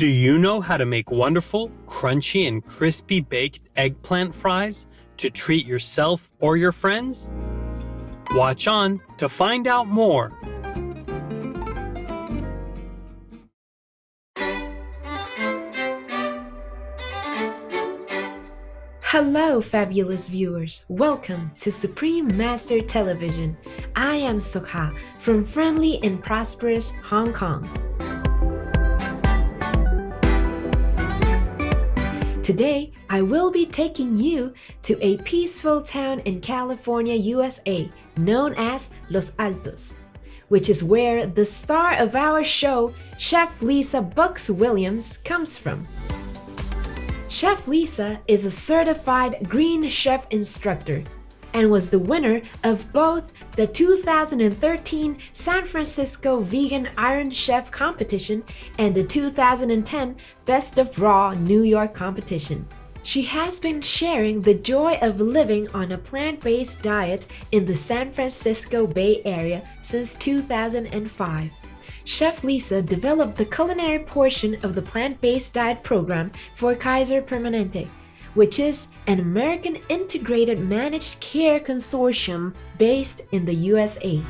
Do you know how to make wonderful, crunchy, and crispy baked eggplant fries to treat yourself or your friends? Watch on to find out more. Hello, fabulous viewers. Welcome to Supreme Master Television. I am Sokha from friendly and prosperous Hong Kong. Today, I will be taking you to a peaceful town in California, USA, known as Los Altos, which is where the star of our show, Chef Lisa Bucks Williams, comes from. Chef Lisa is a certified Green Chef instructor and was the winner of both the 2013 San Francisco Vegan Iron Chef competition and the 2010 Best of Raw New York competition. She has been sharing the joy of living on a plant-based diet in the San Francisco Bay Area since 2005. Chef Lisa developed the culinary portion of the plant-based diet program for Kaiser Permanente, which is an American integrated managed care consortium based in the USA.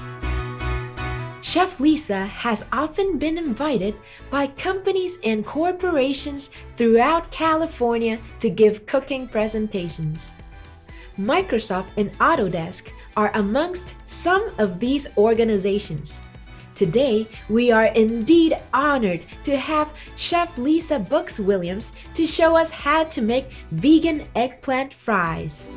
Chef Lisa has often been invited by companies and corporations throughout California to give cooking presentations. Microsoft and Autodesk are amongst some of these organizations. Today, we are indeed honored to have Chef Lisa Bucks Williams to show us how to make vegan eggplant fries.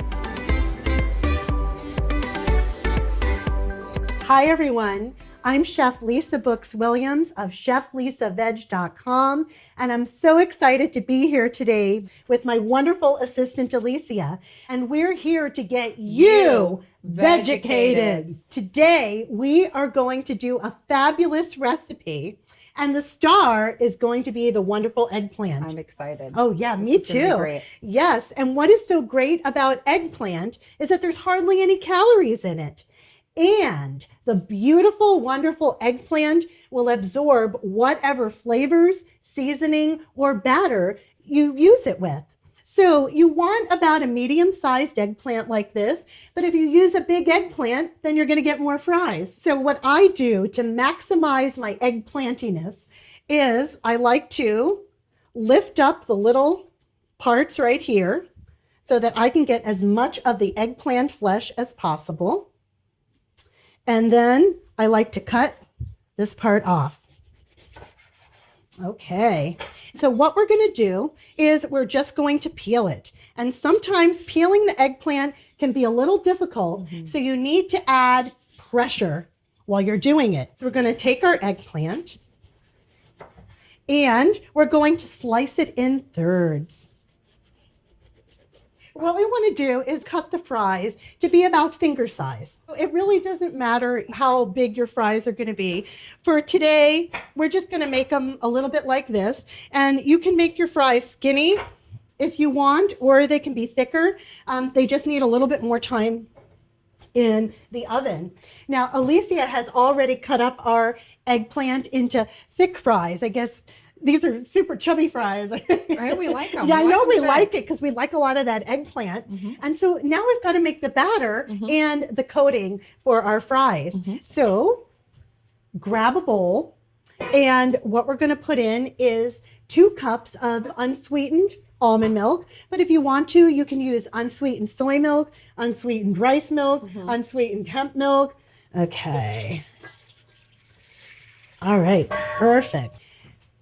Hi everyone, I'm Chef Lisa Bucks Williams of ChefLisaVeg.com, and I'm so excited to be here today with my wonderful assistant Alicia, and we're here to get you vegucated. Today, we are going to do a fabulous recipe, and the star is going to be the wonderful eggplant. I'm excited. Oh yeah, me too. Great. Yes, and what is so great about eggplant is that there's hardly any calories in it. And the beautiful, wonderful eggplant will absorb whatever flavors, seasoning, or batter you use it with. So you want about a medium-sized eggplant like this, but if you use a big eggplant, then you're going to get more fries. So what I do to maximize my eggplantiness is I like to lift up the little parts right here so that I can get as much of the eggplant flesh as possible. And then I like to cut this part off. Okay, so what we're going to do is we're just going to peel it. And sometimes peeling the eggplant can be a little difficult, so you need to add pressure while you're doing it. We're going to take our eggplant and we're going to slice it in thirds. What we want to do is cut the fries to be about finger size. It really doesn't matter how big your fries are going to be. For today, we're just going to make them a little bit like this. And you can make your fries skinny if you want, or they can be thicker. They just need a little bit more time in the oven. Now, Alicia has already cut up our eggplant into thick fries. I guess these are super chubby fries. Right, we like them. Yeah, I know we like it because we like a lot of that eggplant. And so now we've got to make the batter and the coating for our fries. So grab a bowl, and what we're going to put in is 2 cups of unsweetened almond milk. But if you want to, you can use unsweetened soy milk, unsweetened rice milk, unsweetened hemp milk. Okay. All right, perfect.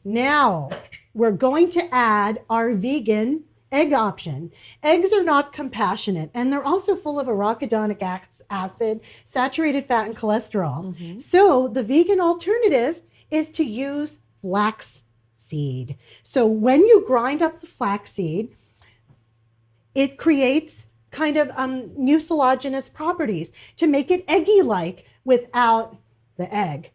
Now, we're going to add our vegan egg option. Eggs are not compassionate, and they're also full of arachidonic acid, saturated fat, and cholesterol. So the vegan alternative is to use flax seed. So when you grind up the flax seed, it creates kind of mucilaginous properties to make it eggy-like without the egg.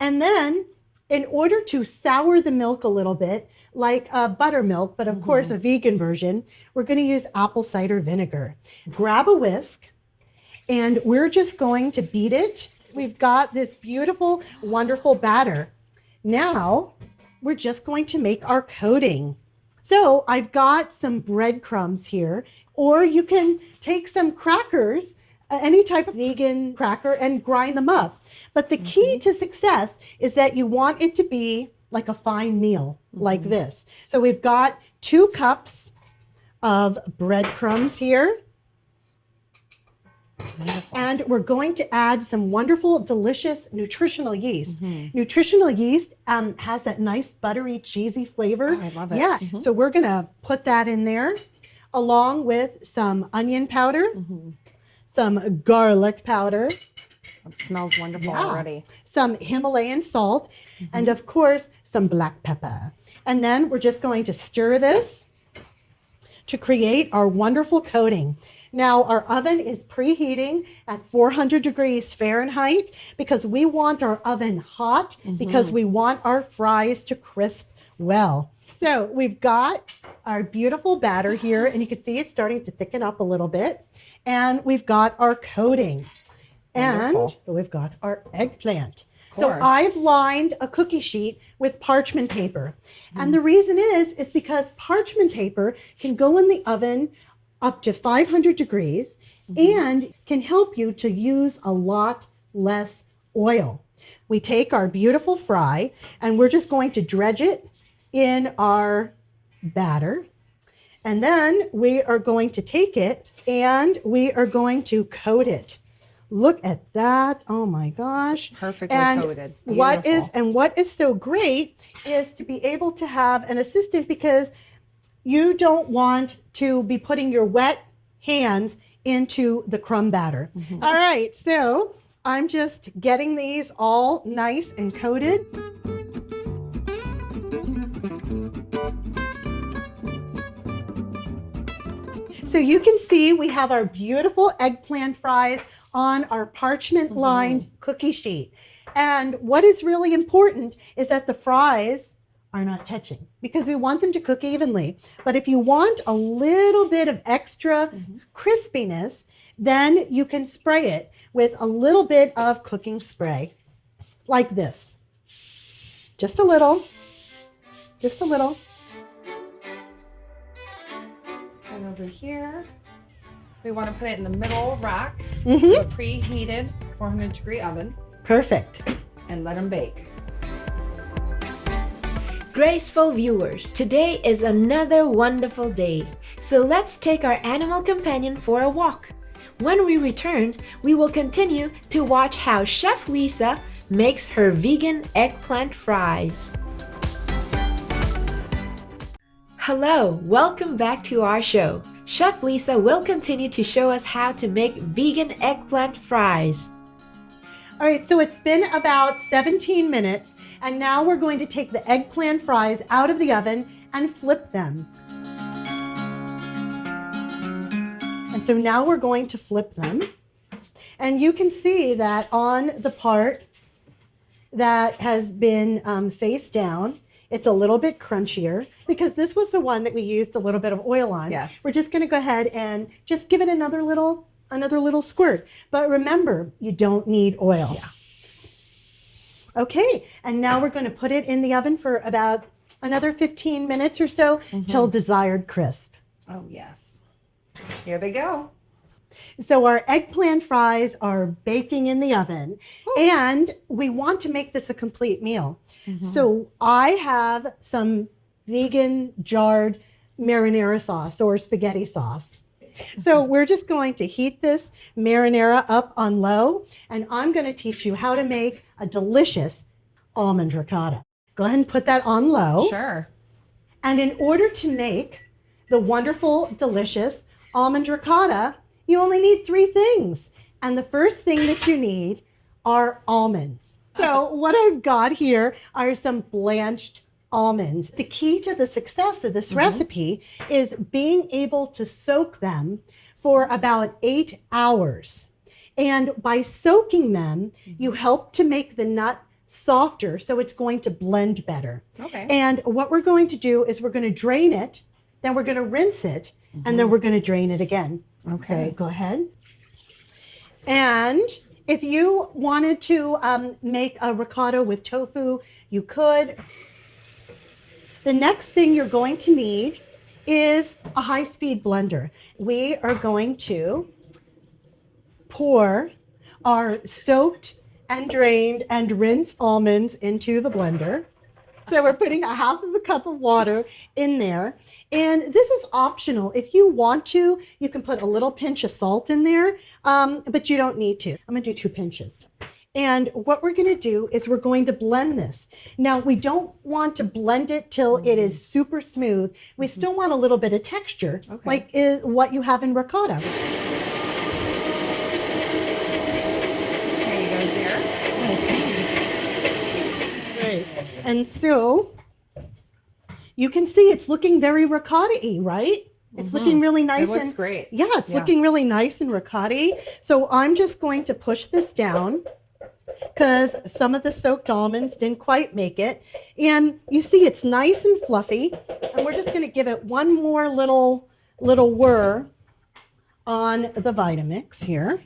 And then in order to sour the milk a little bit, like buttermilk, but of course a vegan version, we're going to use apple cider vinegar. Grab a whisk, and we're just going to beat it. We've got this beautiful, wonderful batter. Now, we're just going to make our coating. So I've got some breadcrumbs here, or you can take some crackers, any type of vegan cracker, and grind them up. But the key to success is that you want it to be like a fine meal, like this. So we've got 2 cups of breadcrumbs here. Wonderful. And we're going to add some wonderful, delicious nutritional yeast. Nutritional yeast has that nice buttery, cheesy flavor. Oh, I love it. Yeah, so we're going to put that in there along with some onion powder, some garlic powder. It smells wonderful already. Some Himalayan salt, and of course, some black pepper. And then we're just going to stir this to create our wonderful coating. Now, our oven is preheating at 400 degrees Fahrenheit because we want our oven hot because we want our fries to crisp well. So we've got our beautiful batter here, and you can see it's starting to thicken up a little bit. And we've got our coating. And we've got our eggplant. So I've lined a cookie sheet with parchment paper. And the reason is because parchment paper can go in the oven up to 500 degrees and can help you to use a lot less oil. We take our beautiful fry and we're just going to dredge it in our batter. And then we are going to take it and we are going to coat it. Look at that. Oh my gosh. Perfectly coated. What is so great is to be able to have an assistant because you don't want to be putting your wet hands into the crumb batter. All right, so I'm just getting these all nice and coated. So you can see we have our beautiful eggplant fries on our parchment-lined cookie sheet. And what is really important is that the fries are not touching because we want them to cook evenly. But if you want a little bit of extra crispiness, then you can spray it with a little bit of cooking spray like this. Just a little, just a little. And over here, we want to put it in the middle rack, a preheated 400-degree oven. Perfect. And let them bake. Graceful viewers, today is another wonderful day. So let's take our animal companion for a walk. When we return, we will continue to watch how Chef Lisa makes her vegan eggplant fries. Hello, welcome back to our show. Chef Lisa will continue to show us how to make vegan eggplant fries. All right, so it's been about 17 minutes, and now we're going to take the eggplant fries out of the oven and flip them. And so now we're going to flip them. And you can see that on the part that has been face down, it's a little bit crunchier because this was the one that we used a little bit of oil on. Yes. We're just going to go ahead and just give it another little squirt. But remember, you don't need oil. Yeah. Okay, and now we're going to put it in the oven for about another 15 minutes or so till desired crisp. Oh, yes. Here they go. So our eggplant fries are baking in the oven, and we want to make this a complete meal. So I have some vegan jarred marinara sauce or spaghetti sauce. So we're just going to heat this marinara up on low, and I'm going to teach you how to make a delicious almond ricotta. Go ahead and put that on low. Sure. And in order to make the wonderful, delicious almond ricotta, you only need 3 things. And the first thing that you need are almonds. So what I've got here are some blanched almonds. The key to the success of this recipe is being able to soak them for about 8 hours. And by soaking them, you help to make the nut softer, so it's going to blend better. Okay. And what we're going to do is we're going to drain it, then we're going to rinse it, and then we're going to drain it again. Okay. So go ahead. And if you wanted to make a ricotta with tofu, you could. The next thing you're going to need is a high-speed blender. We are going to pour our soaked and drained and rinsed almonds into the blender. So we're putting a half of a cup of water in there. And this is optional. If you want to, you can put a little pinch of salt in there, but you don't need to. I'm gonna do 2 pinches. And what we're gonna do is we're going to blend this. Now, we don't want to blend it till it is super smooth. We still want a little bit of texture, like what you have in ricotta. And so you can see it's looking very ricotta-y, right? It's looking really nice. It looks great. Yeah, it's looking really nice and ricotta-y. So I'm just going to push this down because some of the soaked almonds didn't quite make it. And you see it's nice and fluffy. And we're just going to give it one more little whir on the Vitamix here.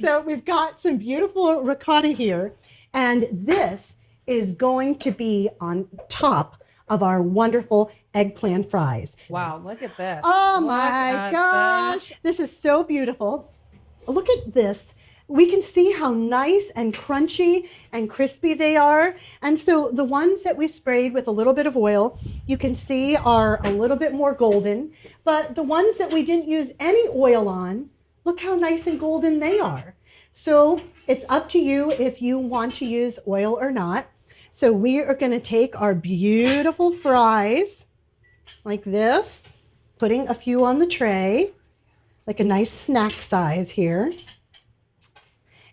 So we've got some beautiful ricotta here, and this is going to be on top of our wonderful eggplant fries. Wow, look at this. Oh my gosh, this is so beautiful. Look at this. We can see how nice and crunchy and crispy they are. And so the ones that we sprayed with a little bit of oil, you can see are a little bit more golden, but the ones that we didn't use any oil on, look how nice and golden they are. So it's up to you if you want to use oil or not. So we are going to take our beautiful fries like this, putting a few on the tray, like a nice snack size here.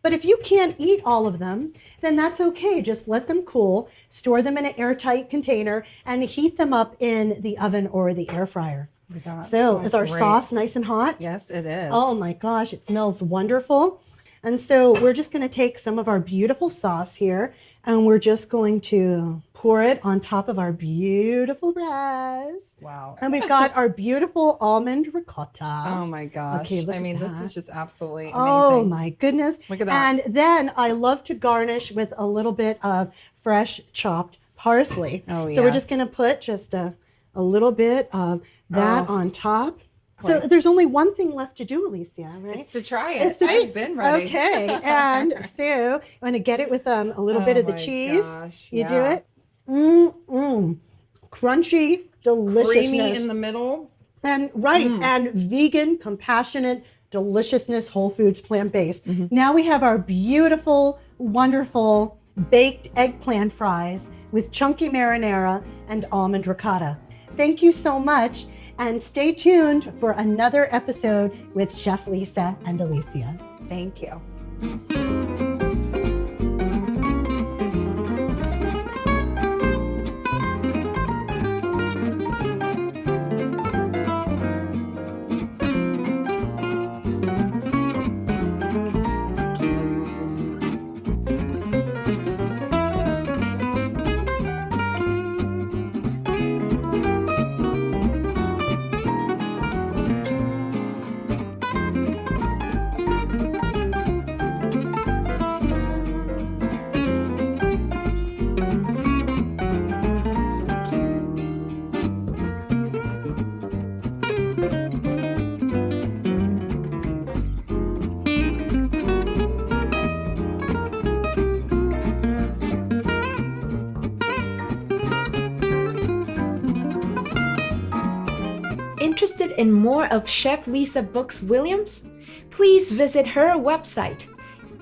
But if you can't eat all of them, then that's okay. Just let them cool, store them in an airtight container, and heat them up in the oven or the air fryer. So is our sauce nice and hot? Yes, it is. Oh my gosh, it smells wonderful. And so we're just going to take some of our beautiful sauce here, and we're just going to pour it on top of our beautiful fries. Wow. And we've got our beautiful almond ricotta. Oh my gosh. Okay, look I mean, at this that. is just absolutely amazing. Oh my goodness. Look at that. And then I love to garnish with a little bit of fresh chopped parsley. Oh, So we're just yes. going to put just a little bit of that on top. So Boy. there's only one thing left to do, Alicia, right? It's to try it. It's to I've been ready. Okay, and so I'm going to get it with a little bit of the my cheese. gosh, You do yeah. it. Crunchy deliciousness. Creamy in the middle. And and vegan, compassionate deliciousness, whole foods, plant-based. Now we have our beautiful, wonderful baked eggplant fries with chunky marinara and almond ricotta. Thank you so much, and stay tuned for another episode with Chef Lisa and Alicia. Thank you. Interested in more of Chef Lisa Brooks Williams? Please visit her website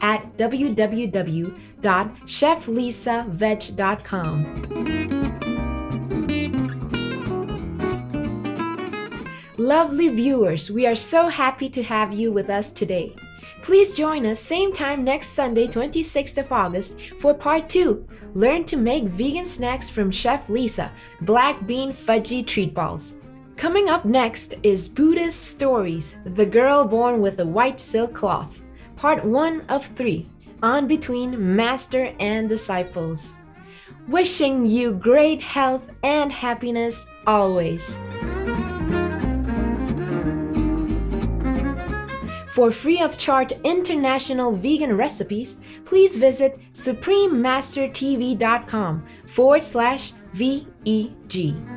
at www.cheflisaveg.com. Lovely viewers, we are so happy to have you with us today. Please join us same time next Sunday, 26th of August for part 2. Learn to make vegan snacks from Chef Lisa, black bean fudgy treat balls. Coming up next is Buddhist Stories, The Girl Born with a White Silk Cloth, part 1 of 3, on between Master and Disciples. Wishing you great health and happiness always. For free of charge international vegan recipes, please visit suprememastertv.com/VEG.